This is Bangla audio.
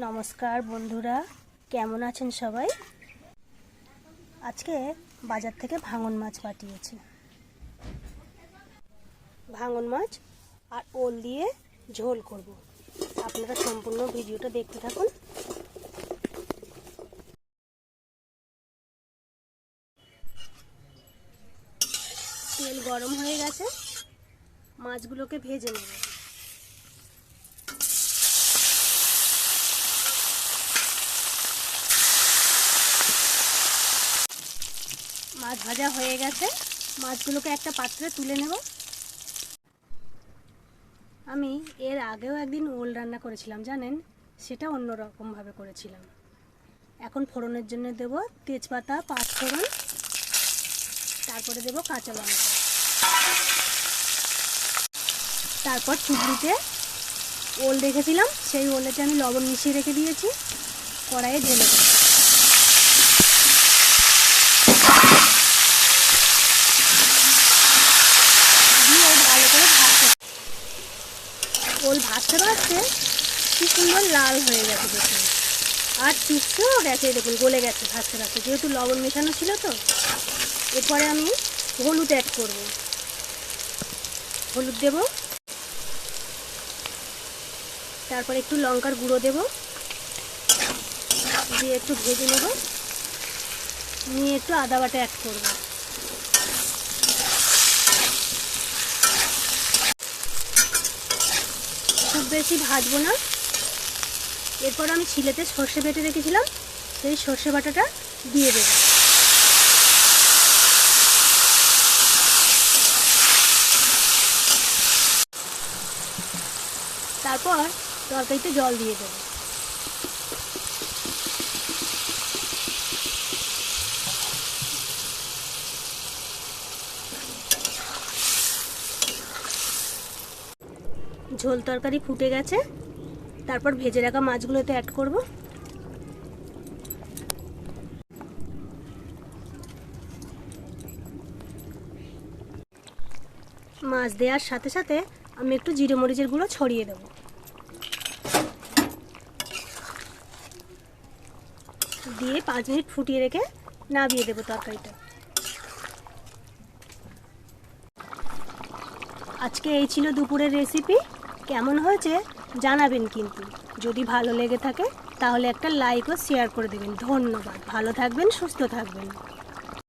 নমস্কার বন্ধুরা, কেমন আছেন সবাই? আজকে বাজার থেকে ভাঙন মাছ পাঠিয়েছে। ভাঙন মাছ আর ওল দিয়ে ঝোল করব। আপনারা সম্পূর্ণ ভিডিওটা দেখতে থাকুন। তেল গরম হয়ে গেছে, মাছগুলোকে ভেজে নেব। মাছ ভাজা হয়ে গেছে, মাছগুলোকে একটা পাত্রে তুলে নেব। আমি এর আগেও একদিন ওল রান্না করেছিলাম, জানেন, সেটা অন্যরকমভাবে করেছিলাম। এখন ফোড়নের জন্য দেব তেজপাতা, পাঁচফোড়ন, তারপরে দেব কাঁচা লঙ্কা, তারপর চুবড়িতে ওল রেখেছিলাম, সেই ওলেতে আমি লবণ মিশিয়ে রেখে দিয়েছি, কড়াইয়ে ঢেলে দেব। ওল ভাজতে ভাজতে কি সুন্দর লাল হয়ে গেছে দেখুন, আর চিপসও গেছে দেখুন, গলে গেছে ভাজতে ভাজতে, যেহেতু লবণ মেশানো ছিল। তো এরপরে আমি হলুদ অ্যাড করব। হলুদ দেব, তারপর একটু লঙ্কার গুঁড়ো দেব, দিয়ে একটু ভেজে নেব, নিয়ে একটু আদা বাটা অ্যাড করব। খুব বেশি ভাজবো না। এরপর আমি ছিলেতে সর্ষে বেটে রেখেছিলাম, সেই সর্ষে বাটাটা দিয়ে দেব। তারপর তরকারিতে জল দিয়ে দেব। ঝোল তরকারি ফুটে গেছে, তারপর ভেজে রাখা মাছগুলোতে অ্যাড করব। মাছ দেওয়ার সাথে সাথে আমি একটু জিরে মরিচের গুঁড়ো ছড়িয়ে দেব। দিয়ে 5 মিনিট ফুটিয়ে রেখে নামিয়ে দেব তরকারিটা। আজকে এই ছিল দুপুরের রেসিপি। কেমন হয়েছে জানাবেন, কিন্তু যদি ভালো লেগে থাকে তাহলে একটা লাইক ও শেয়ার করে দেবেন। ধন্যবাদ, ভালো থাকবেন, সুস্থ থাকবেন।